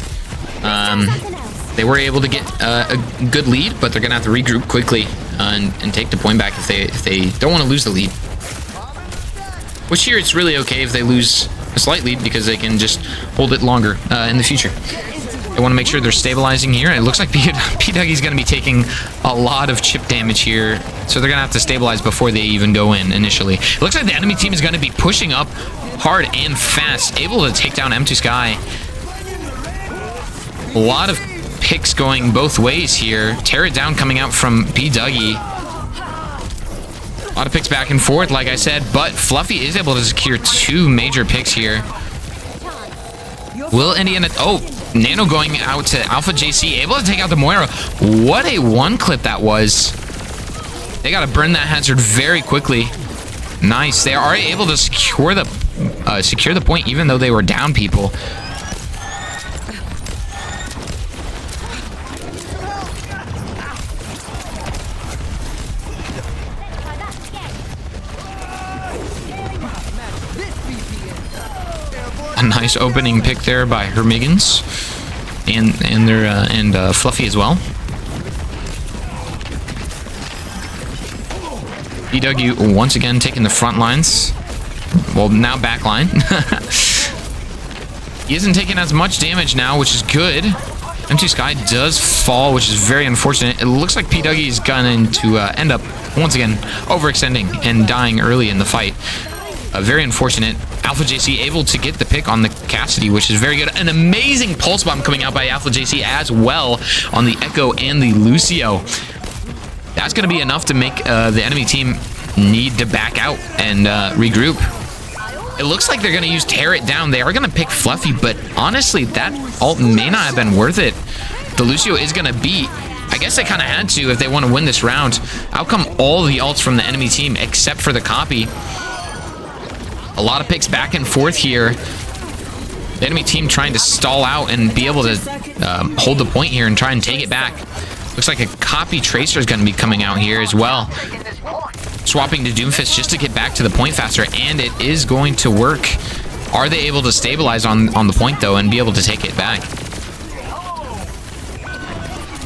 They were able to get a good lead, but they're gonna have to regroup quickly and take the point back if they don't want to lose the lead. Which here it's really okay if they lose a slight lead because they can just hold it longer in the future. They want to make sure they're stabilizing here. And it looks like P-Duggy's gonna be taking a lot of chip damage here, so they're gonna have to stabilize before they even go in initially. It looks like the enemy team is gonna be pushing up hard and fast, able to take down M2 Sky. A lot of picks going both ways here. Tear it down coming out from P-Duggy. A lot of picks back and forth, like I said, but Fluffy is able to secure two major picks here. Will Indiana... Oh, Nano going out to Alpha JC, able to take out the Moira. What a one clip that was. They got to burn that Hazard very quickly. Nice. They are able to secure the point even though they were down people. A nice opening pick there by Hermiggins and Fluffy as well. PW once again taking the front lines. Well, now back line. He isn't taking as much damage now, which is good. M2 Sky does fall, which is very unfortunate. It looks like P-Duggy is going to end up once again overextending and dying early in the fight. Very unfortunate. Alpha JC able to get the pick on the Cassidy, which is very good. An amazing pulse bomb coming out by Alpha JC as well on the Echo and the Lucio. That's going to be enough to make the enemy team need to back out and regroup. It looks like they're going to use Tear It Down. They are going to pick Fluffy, but honestly, that ult may not have been worth it. The Lucio is going to beat. I guess they kind of had to if they want to win this round. Out come all the ults from the enemy team except for the copy. A lot of picks back and forth here. The enemy team trying to stall out and be able to hold the point here and try and take it back. Looks like a copy tracer is going to be coming out here as well. Swapping to Doomfist just to get back to the point faster, and it is going to work. Are they able to stabilize on the point, though, and be able to take it back?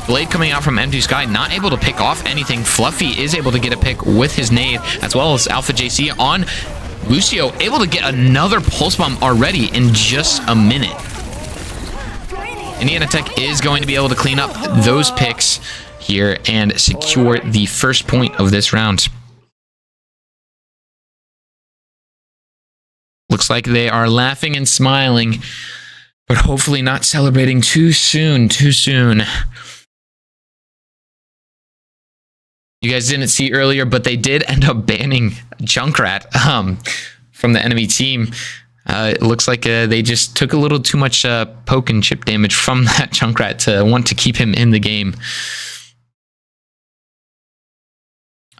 Blade coming out from M2 Sky, not able to pick off anything. Fluffy is able to get a pick with his nade, as well as Alpha JC on Lucio, able to get another pulse bomb already in just a minute. Indiana Tech is going to be able to clean up those picks here and secure the first point of this round. Looks like they are laughing and smiling But hopefully not celebrating too soon. You guys didn't see earlier, but they did end up banning Junkrat from the enemy team. It looks like they just took a little too much poke and chip damage from that Junkrat to want to keep him in the game.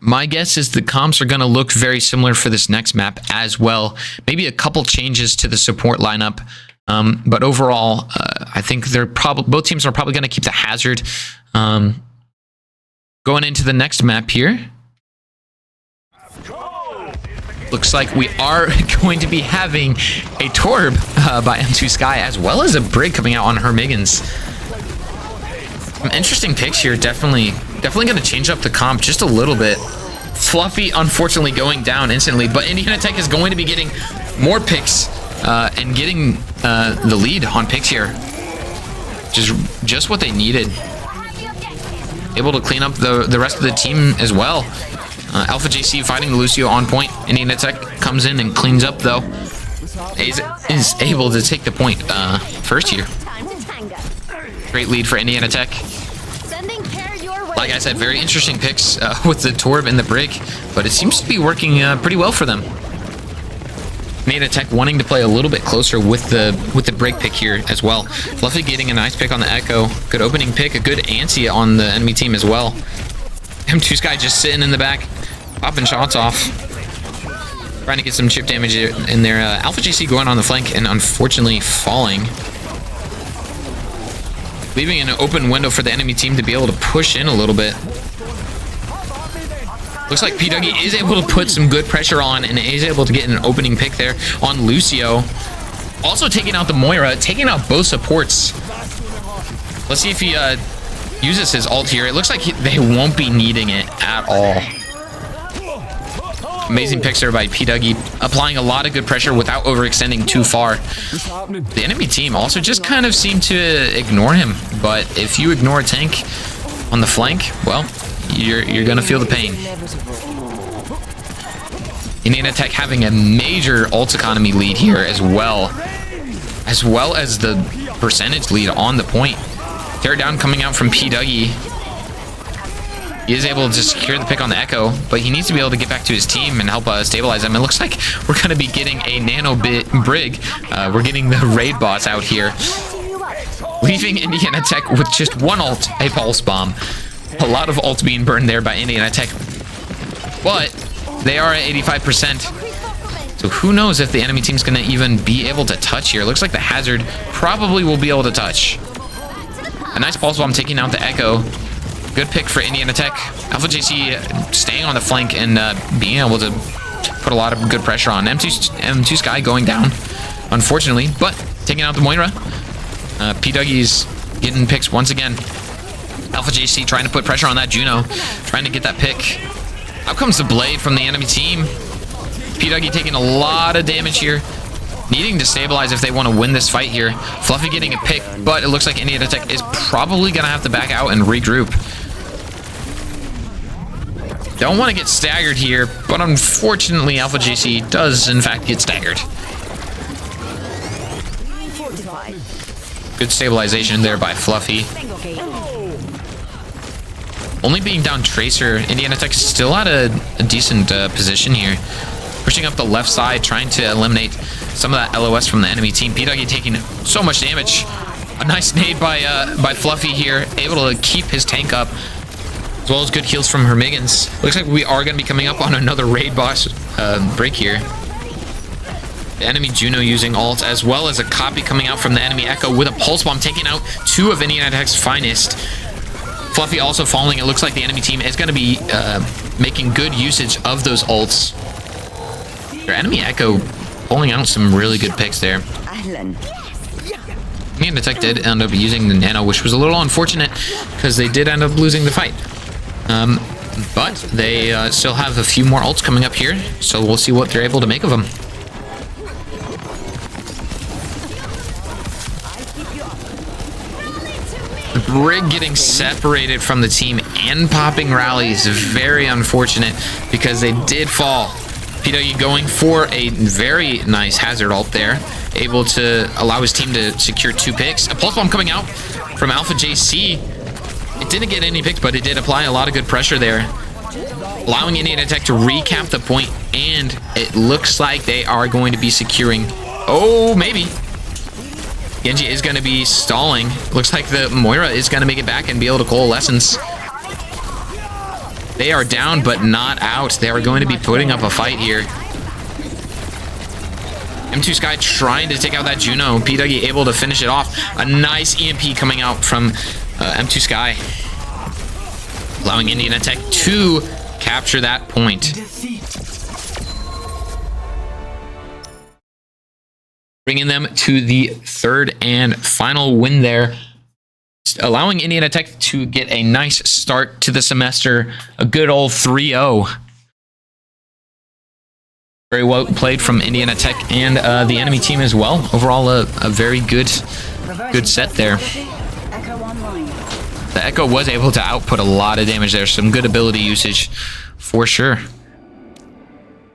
My guess is the comps are going to look very similar for this next map as well. Maybe a couple changes to the support lineup. But overall, I think both teams are probably going to keep the hazard. Going into the next map here. Looks like we are going to be having a Torb by M2 Sky, as well as a Brig coming out on Hermigans. Some interesting picks here. Definitely going to change up the comp just a little bit. Fluffy, unfortunately, going down instantly, but Indiana Tech is going to be getting more picks and getting the lead on picks here. Just what they needed. Able to clean up the rest of the team as well. Alpha JC fighting Lucio on point. Indiana Tech comes in and cleans up, though. Is able to take the point first here. Great lead for Indiana Tech. Like I said, very interesting picks with the Torb and the Brig, but it seems to be working pretty well for them. Indiana Tech wanting to play a little bit closer with the Brig pick here as well. Fluffy getting a nice pick on the Echo. Good opening pick, a good Ansia on the enemy team as well. M2 Sky just sitting in the back, popping shots off. Trying to get some chip damage in there. Alpha JC going on the flank and unfortunately falling. Leaving an open window for the enemy team to be able to push in a little bit. Looks like P Dougie is able to put some good pressure on and is able to get an opening pick there on Lucio. Also taking out the Moira, taking out both supports. Let's see if he uses his ult here. It looks like they won't be needing it at all. Amazing picks there by P Dougie, applying a lot of good pressure without overextending too far. The enemy team also just kind of seemed to ignore him, but if you ignore a tank on the flank, well, you're gonna feel the pain. Indiana Tech having a major ult economy lead here as well as the percentage lead on the point. Tear down coming out from P Dougie. He is able to secure the pick on the Echo, but he needs to be able to get back to his team and help stabilize them. It looks like we're going to be getting a Nano Brig. We're getting the raid boss out here. Leaving Indiana Tech with just one ult, a pulse bomb. A lot of ults being burned there by Indiana Tech. But they are at 85%. So who knows if the enemy team's going to even be able to touch here. Looks like the hazard probably will be able to touch. A nice pulse bomb taking out the Echo. Good pick for Indiana Tech. Alpha JC staying on the flank and being able to put a lot of good pressure on. M2 Sky going down, unfortunately, but taking out the Moira. P Dougie's getting picks once again. Alpha JC trying to put pressure on that Juno, trying to get that pick. Out comes the Blade from the enemy team. P Dougie taking a lot of damage here, needing to stabilize if they want to win this fight here. Fluffy getting a pick, but it looks like Indiana Tech is probably going to have to back out and regroup. Don't want to get staggered here, but unfortunately Alpha JC does in fact get staggered. Good stabilization there by Fluffy. Only being down Tracer, Indiana Tech is still at a decent position here. Pushing up the left side, trying to eliminate some of that LOS from the enemy team. P Dougie taking so much damage. A nice nade by Fluffy here, able to keep his tank up, as well as good heals from Hermigans. Looks like we are going to be coming up on another raid boss break here. The enemy Juno using ult, as well as a copy coming out from the enemy Echo with a pulse bomb, taking out two of Indiana Tech's finest. Fluffy also falling. It looks like the enemy team is going to be making good usage of those ults. Their enemy Echo pulling out some really good picks there. Indiana Tech did end up using the Nano, which was a little unfortunate because they did end up losing the fight. But they still have a few more ults coming up here, so we'll see what they're able to make of them. Brig getting separated from the team and popping rallies, very unfortunate because they did fall. P P-Dougie going for a very nice hazard ult there. Able to allow his team to secure 2 picks. A pulse bomb coming out from Alpha JC. It didn't get any picks, but it did apply a lot of good pressure there, allowing Indiana Tech to recap the point, and it looks like they are going to be securing. Oh, maybe. Genji is going to be stalling. Looks like the Moira is going to make it back and be able to coalescence. They are down, but not out. They are going to be putting up a fight here. M2 Sky trying to take out that Juno. P-Dougie able to finish it off. A nice EMP coming out from M2 Sky, allowing Indiana Tech to capture that point. Bringing them to the 3rd and final win there, allowing Indiana Tech to get a nice start to the semester. A good old 3-0. Very well played from Indiana Tech and the enemy team as well. Overall, a very good set there. The Echo was able to output a lot of damage there. Some good ability usage for sure.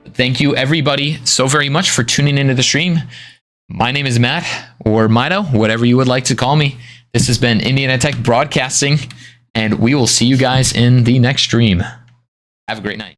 Thank you everybody so very much for tuning into the stream. My name is Matt, or Mido, whatever you would like to call me. This has been Indiana Tech Broadcasting, and we will see you guys in the next stream. Have a great night.